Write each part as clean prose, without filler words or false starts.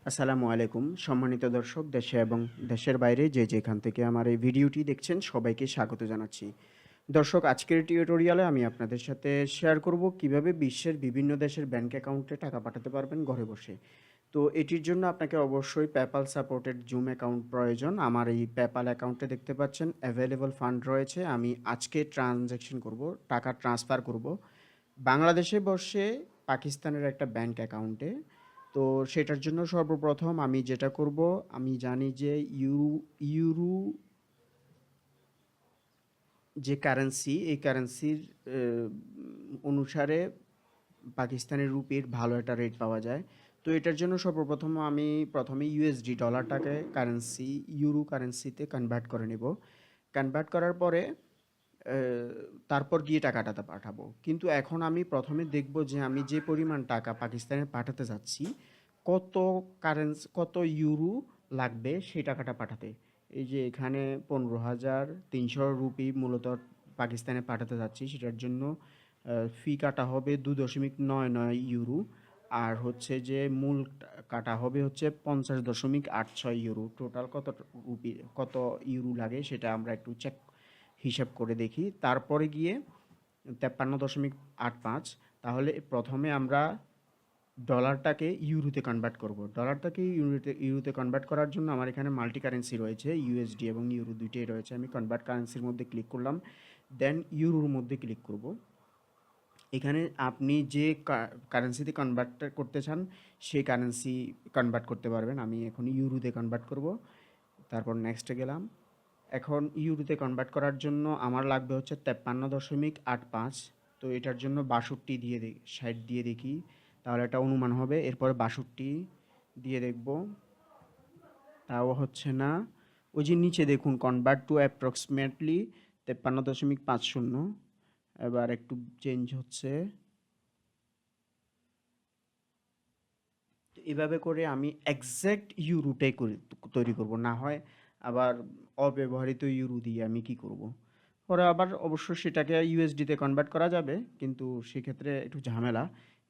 আসসালামু আলাইকুম সম্মানিত দর্শক দেশে এবং দেশের বাইরে যে যেখান থেকে আমার এই ভিডিওটি দেখছেন সবাইকে স্বাগত জানাচ্ছি। দর্শক আজকের টিউটোরিয়ালে আমি আপনাদের সাথে শেয়ার করব কিভাবে বিশ্বের বিভিন্ন দেশের ব্যাংক অ্যাকাউন্টে টাকা পাঠাতে পারবেন ঘরে বসে। তো এটির জন্য আপনাকে অবশ্যই পেপ্যাল সাপোর্টেড জুম অ্যাকাউন্ট প্রয়োজন। আমার এই পেপ্যাল অ্যাকাউন্টে দেখতে পাচ্ছেন অ্যাভেলেবল ফান্ড রয়েছে। আমি আজকে ট্রানজ্যাকশন করব, টাকা ট্রান্সফার করব বাংলাদেশে বসে পাকিস্তানের একটা ব্যাংক অ্যাকাউন্টে। তো সেটার জন্য সর্বপ্রথম আমি যেটা করব, আমি জানি যে ইউরো যে কারেন্সি, এই কারেন্সির অনুসারে পাকিস্তানের রুপির ভালো একটা রেট পাওয়া যায়। তো এটার জন্য সর্বপ্রথম আমি প্রথমে ইউএসডি ডলারটাকে ইউরো কারেন্সিতে কনভার্ট করে নেব। কনভার্ট করার পরে তারপর গিয়ে টাকাটা পাঠাবো। কিন্তু এখন আমি প্রথমে দেখব যে আমি যে পরিমাণ টাকা পাকিস্তানে পাঠাতে যাচ্ছি, কত কত ইউরো লাগবে সেই টাকাটা পাঠাতে। এই যে এখানে 15,300 রুপি মূলত পাকিস্তানে পাঠাতে যাচ্ছি, সেটার জন্য ফি কাটা হবে 2.99 ইউরো। আর হচ্ছে যে মূল কাটা হবে হচ্ছে 50.86 ইউরো। টোটাল কত ইউরো লাগে সেটা আমরা একটু হিসাব করে দেখি। তারপরে গিয়ে 53.85। তাহলে প্রথমে আমরা ডলারটাকে ইউরোতে কনভার্ট করব। ডলারটাকে ইউরোতে কনভার্ট করার জন্য আমার এখানে মাল্টি কারেন্সি রয়েছে, ইউএসডি এবং ইউরো দুইটাই রয়েছে। আমি কনভার্ট কারেন্সির মধ্যে ক্লিক করলাম, দেন ইউরোর মধ্যে ক্লিক করব। এখানে আপনি যে কারেন্সিতে কনভার্ট করতে চান সেই কারেন্সি কনভার্ট করতে পারবেন। আমি এখন ইউরোতে কনভার্ট করব, তারপর নেক্সটে গেলাম। এখন ইউরোতে কনভার্ট করার জন্য আমার লাগবে হচ্ছে 53.85। তো এটার জন্য 62 দিয়ে 60 দিয়ে দেখি, তাহলে একটা অনুমান হবে। এরপরে 62 দিয়ে দেখব, তাও হচ্ছে না। ওই যে নিচে দেখুন কনভার্ট টু অ্যাপ্রক্সিমেটলি 53.50। এবার একটু চেঞ্জ হচ্ছে। তো এভাবে করে আমি এক্সাক্ট ইউরোটাই তৈরি করব, না হয় আবার অব্যবহৃত ইউরো দিয়ে আমি কি করব। পরে আবার অবশ্য সেটাকে ইউএসডিতে কনভার্ট করা যাবে, কিন্তু সেক্ষেত্রে একটু ঝামেলা।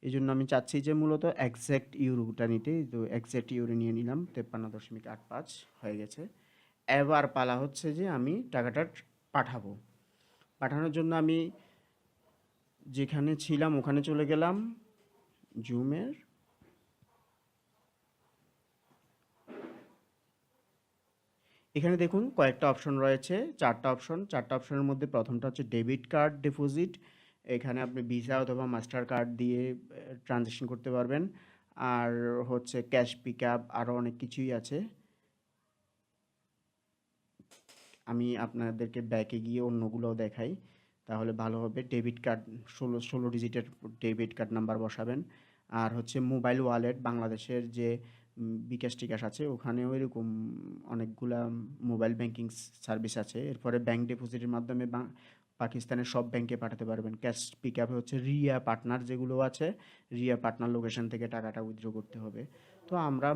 এই জন্য আমি চাচ্ছি যে মূলত এক্সাক্ট ইউরোটা নিতে। তো এক্সাক্ট ইউরো নিয়ে নিলাম, 53.85 হয়ে গেছে। এবার পালা হচ্ছে যে আমি টাকাটা পাঠাবো। পাঠানোর জন্য আমি যেখানে ছিলাম ওখানে চলে গেলাম, জুমের। এখানে দেখুন কয়েকটা অপশন রয়েছে, 4টা অপশন। 4টা অপশনের মধ্যে প্রথমটা হচ্ছে ডেবিট কার্ড ডিপোজিট। এখানে আপনি ভিসা অথবা মাস্টার কার্ড দিয়ে ট্রানজ্যাকশন করতে পারবেন। আর হচ্ছে ক্যাশ পিকআপ, আরও অনেক কিছুই আছে। আমি আপনাদেরকে ব্যাকে গিয়ে অন্যগুলোও দেখাই, তাহলে ভালো হবে। ডেবিট কার্ড 16 ডিজিটের ডেবিট কার্ড নাম্বার বসাবেন। আর হচ্ছে মোবাইল ওয়ালেট, বাংলাদেশের যে বিকাশ টিকাশ আছে ওখানেও এরকম অনেকগুলা মোবাইল ব্যাংকিং সার্ভিস আছে। এরপরে ব্যাংক ডিপোজিটের মাধ্যমে পাকিস্তানের সব ব্যাংকে পাঠাতে পারবেন। ক্যাশ পিকআপে হচ্ছে রিয়া পার্টনার যেগুলো আছে, রিয়া পার্টনার লোকেশন থেকে টাকাটা উইথড্র করতে হবে। তো আমরা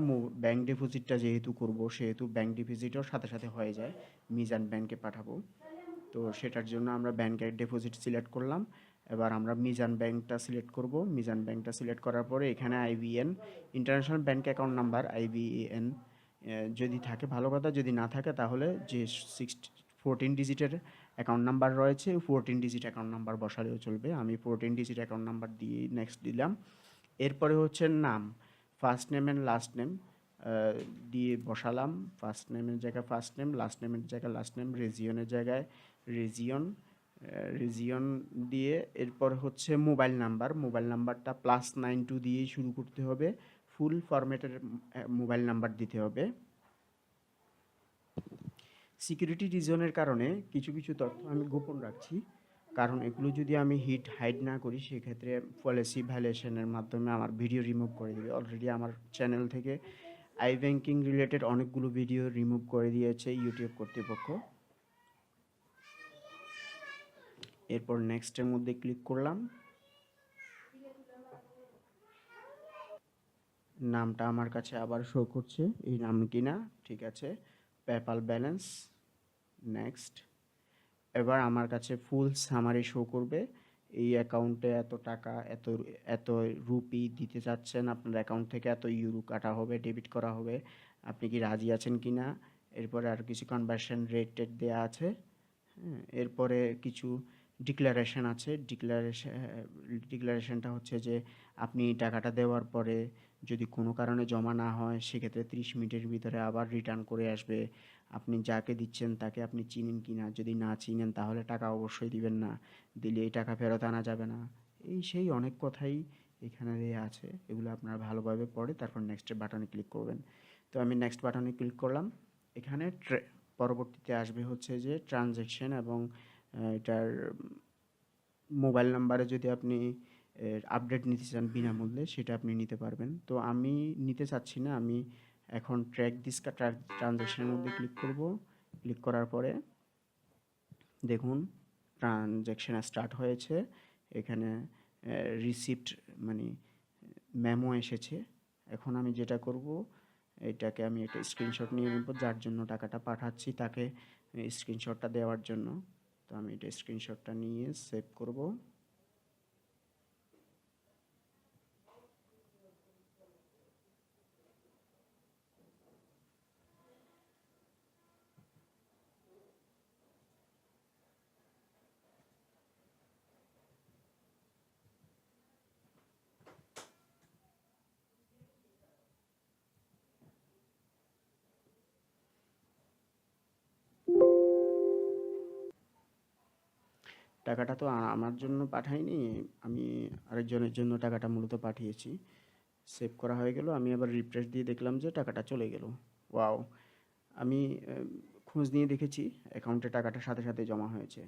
ব্যাংক ডিপোজিটটা যেহেতু করব, সেহেতু ব্যাংক ডিপোজিটও সাথে সাথে হয়ে যায়, মিজান ব্যাংকে পাঠাবো। তো সেটার জন্য আমরা ব্যাংকের ডিপোজিট সিলেক্ট করলাম। এবার আমরা মিজান ব্যাংকটা সিলেক্ট করব। মিজান ব্যাংকটা সিলেক্ট করার পরে এখানে IBN, international bank account number, IBN যদি থাকে ভালো কথা, যদি না থাকে তাহলে যে 14 ডিজিটের অ্যাকাউন্ট নাম্বার রয়েছে 14 ডিজিট অ্যাকাউন্ট নাম্বার বসালেও চলবে। আমি 14 ডিজিট অ্যাকাউন্ট নাম্বার দিয়ে নেক্সট দিলাম। এরপরে হচ্ছে নাম, first name and last name দিয়ে বসালাম। ফার্স্ট নেমের জায়গায় ফার্স্ট নেম, লাস্ট নেমের জায়গায় লাস্ট নেম, রিজিয়নের জায়গায় রিজিয়ন, রিজিয়ন দিয়ে এরপর হচ্ছে মোবাইল নাম্বার। মোবাইল নাম্বারটা +92 দিয়েই শুরু করতে হবে। ফুল ফরম্যাটের মোবাইল নাম্বার দিতে হবে। সিকিউরিটি রিজনের কারণে কিছু কিছু তথ্য আমি গোপন রাখছি, কারণ এগুলো যদি আমি হাইড না করি সেক্ষেত্রে পলিসি ভায়োলেশনের মাধ্যমে আমার ভিডিও রিমুভ করে দেবে। অলরেডি আমার চ্যানেল থেকে আই ব্যাংকিং রিলেটেড অনেকগুলো ভিডিও রিমুভ করে দিয়েছে ইউটিউব কর্তৃপক্ষ। এরপর নেক্সটের মধ্যে ক্লিক করলাম। নামটা আমার কাছে আবার শো করছে, এই নাম কিনা, ঠিক আছে। PayPal balance, next. এবার আমার কাছে ফুল সামারি শো করবে। এই অ্যাকাউন্টে এত টাকা, এত রুপি দিতে চাচ্ছেন, আপনার অ্যাকাউন্ট থেকে এত ইউরো কাটা হবে, ডেবিট করা হবে, আপনি কি রাজি আছেন কি না? এরপরে আরও কিছু কনভার্সন রেট টেট দেওয়া আছে। হ্যাঁ, এরপরে কিছু ডিক্লারেশন আছে। ডিক্লারেশনটা হচ্ছে যে আপনি টাকাটা দেওয়ার পরে যদি কোনো কারণে জমা না হয়, সেক্ষেত্রে 30 মিনিটের ভিতরে আবার রিটার্ন করে আসবে। আপনি যাকে দিচ্ছেন তাকে আপনি চিনেন কি না? যদি না চিনেন তাহলে টাকা অবশ্যই দিবেন না। দিলে এই টাকা ফেরত আনা যাবে না। এই সেই অনেক কথাই এখানে দেয়া আছে। এগুলো আপনারা ভালোভাবে পড়ে তারপর নেক্সট বাটনে ক্লিক করবেন। তো আমি নেক্সট বাটনে ক্লিক করলাম। এখানে পরবর্তীতে আসবে হচ্ছে যে ট্রানজ্যাকশন এবং এটার মোবাইল নাম্বারে যদি আপনি আপডেট নিতে চান বিনামূল্যে, সেটা আপনি নিতে পারবেন। তো আমি নিতে চাচ্ছি না। আমি এখন ট্র্যাক দিস ট্রানজ্যাকশনের মধ্যে ক্লিক করব। ক্লিক করার পরে দেখুন ট্রানজ্যাকশন স্টার্ট হয়েছে। এখানে রিসিপ্ট মানে মেমো এসেছে। এখন আমি যেটা করব, এটাকে আমি একটা স্ক্রিনশট নিয়ে নেব, যার জন্য টাকাটা পাঠাচ্ছি তাকে স্ক্রিনশটটা দেওয়ার জন্য। তো আমি এটা স্ক্রিনশটটা নিয়ে সেভ করব। টাকাটা তো আমার জন্য পাঠাইনি, আমি আরেকজনের জন্য টাকাটা মূলত পাঠিয়েছি। সেভ করা হয়ে গেল। আমি আবার রিফ্রেশ দিয়ে দেখলাম যে টাকাটা চলে গেল। ওয়াও! আমি খোঁজ নিয়ে দেখেছি অ্যাকাউন্টে টাকাটা সাথে সাথে জমা হয়েছে।